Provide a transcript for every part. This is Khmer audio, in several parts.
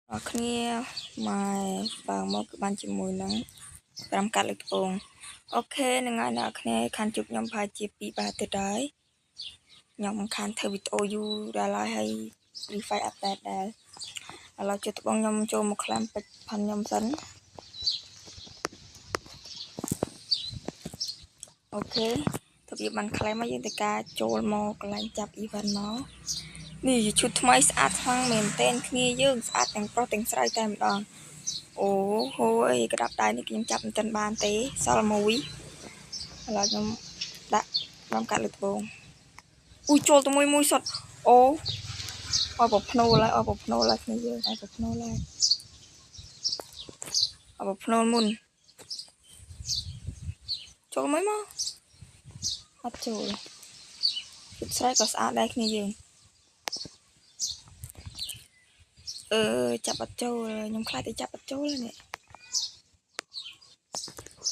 គ្នាមកបើមកគឺបានជាមួយនឹង5កាត់លើកត្បូងអូខេនឹងហើយអ្នកគ្នាខានជប់ខ្ញុំប្រហែលជា2បាទទៀតហើយខ្ញុំខានធ្វើវីដេអូយូរដល់ហើយ refresh update ដែរឥឡូវជិះត្បូងខ្ញុំចូលមកក្លាំពេជ្រផាន់ខ្ញុំសិនអូខេទៅវាបានក្លែមមកយើងទៅការចូលមកកន្លែងចាប់ event មកនេះឈុតថ្មីស្អាតខ្លាំងមែនតែនគ្នាយើងស្អាតទាំងប្រុសទាំងស្រីតែម្ដងអូហូយក្តាប់ដៃនេះខ្ញុំចាប់មិនទាន់បានទេសល់មួយឥឡូវខ្ញុំដាក់តាមកាត់លើត្បូងអូចូលទៅមួយសុតអូអបភ្នូលហើយអបភ្នូលហើយគ្នាយើងអបភ្នូលហើយអបភ្នូលមុនចូលមួយមកអត់ចូលជិតស្រែក៏ស្អាតដែរគ្នាយើងចាប់អត់ចូលខ្ញុំខ្លាចទៅចាប់អត់ចូលនេះ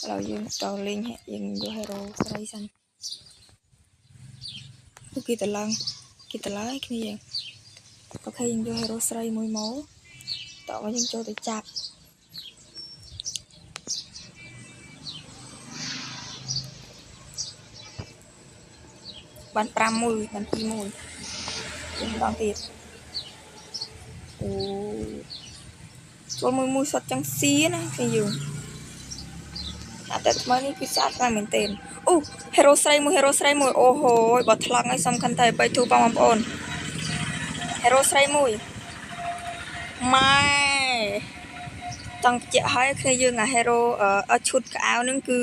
ឥឡូវយើងតលេងយើងយក hero ស្រីសិនគេតឡើងគ្នាយើងអូខេយើងយក hero ស្រីមួយមកតោះយើងចូលទៅចាប់បាន5មួយបាន2មួយយើងម្ដងទៀតអូចូលមួយសុតចឹងសៀណាគ្នាយើងអាតែថ្មនេះគឺស្អាតខ្លាំងមែនទែនអូ hero ស្រីមួយអូហូយបើថ្លឹងឲ្យសំខាន់តែបីទូបងប្អូន hero ស្រីមួយម៉ែចង់បញ្ជាក់ឲ្យគ្នាយើងអា hero ឈុតកៅអៅនឹងគឺ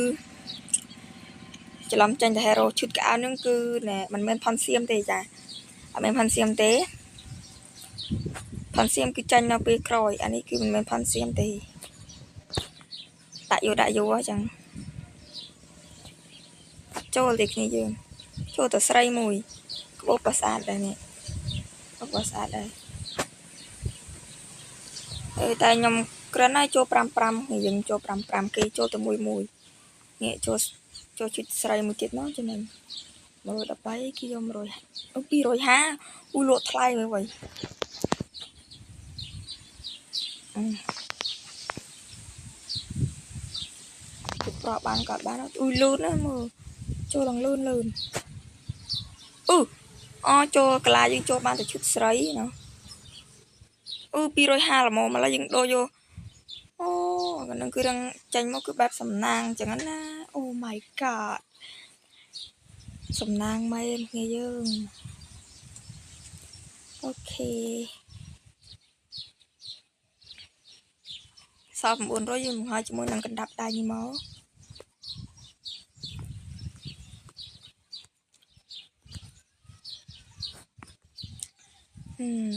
ច្រឡំចាញ់តែ hero ឈុតកៅអៅនឹងគឺមិនមែនផនសៀមទេចាអត់មែនផនសៀមទេផនសៀមគឺចាញ់នៅពេលក្រោយអានេះគឺមិនមែនផនសៀមទេដាក់យោអញ្ចឹងចូលទេគ្នាយើងចូលទៅស្រីមួយក្បោបក៏ស្អាតដែរនេះក្បោបស្អាតដែរតែខ្ញុំគ្រាន់តែចូល55យើងចូល55គេចូលទៅមួយនេះចូលជិតស្រីមួយទៀតមកចំណេញ113គេយក100អូ250អូលក់ថ្លៃមើលវិញទៅប្រកបានក៏បានអូលឿនណាមើលចូលឡើងលឿនអូចូលកលាយើងចូលបានតែឈុតស្រីណាអូ250ល្មមឥឡូវយើងដូរយកអូអានឹងគឺរឹងចាញ់មកគឺបែបសំណាងចឹងណាអូ my god សំណាងមែនគ្នាយើងអូខេសល់900យើងបង្ហើយជាមួយនឹងកណ្ដាប់ដៃនេះមក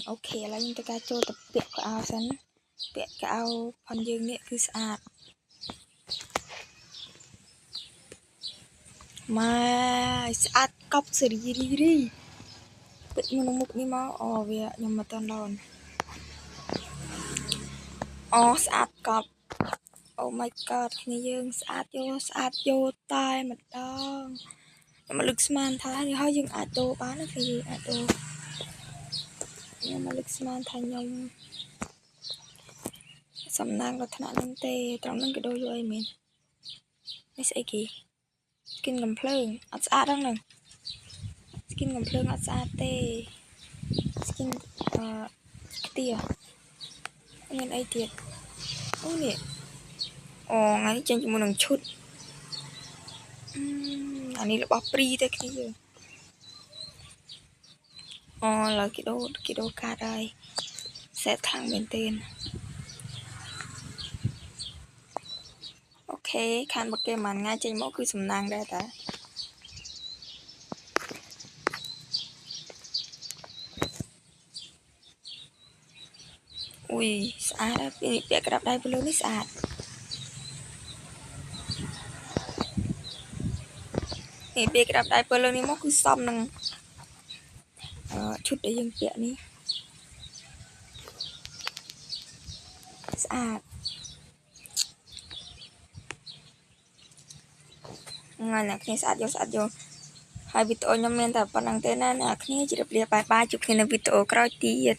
អូខេឥឡូវយើងទៅការចូលទៅពាក់កៅអៅសិនពាក់កៅអៅផនយើងនេះគឺស្អាតម៉ែស្អាតកប់សេរីពេជ្រមុខនេះមកអូវាខ្ញុំមកតន់ឡនអូស្អាតកប់អូ my god គ្នាយើងស្អាតយកតែម្ដងខ្ញុំលើកស្មានថាហើយយើងអាចដូរបានណាគ្នាយើងអាចដូរខ្ញុំមកលើកស្មានថាខ្ញុំសំណាងលក្ខណៈនឹងទេត្រង់នឹងក៏ដូរយកអីមែននេះស្អីគេ skin កំភ្លើងអត់ស្អាតហ្នឹង skin កំភ្លើងអត់ស្អាតទេ skin ខ្ទាមានអីទៀតអូនេះអូថ្ងៃនេះចេញជាមួយនឹងឈុតអានេះរបស់ព្រីទេគ្នាយើងអូឡើយគេដូរកាតហើយសែតខ្លាំងមែនទេអូខេខានបកគេមួយថ្ងៃចេញមកគឺសំណាងដែរតាអូយស្អាតហើយពាក់ក្តាប់ដៃពីលើនេះស្អាតនេះពាក់ក្តាប់ដៃពីលើនេះមកគឺសមនឹងឈុតដែលយើងពាក់នេះស្អាតថ្ងៃអ្នកគ្នាស្អាតយកហើយវីដេអូខ្ញុំមានតែប៉ុណ្្នឹងទេណាអ្នកគ្នាជម្រាបលាបាយជួបគ្នានៅវីដេអូក្រោយទៀត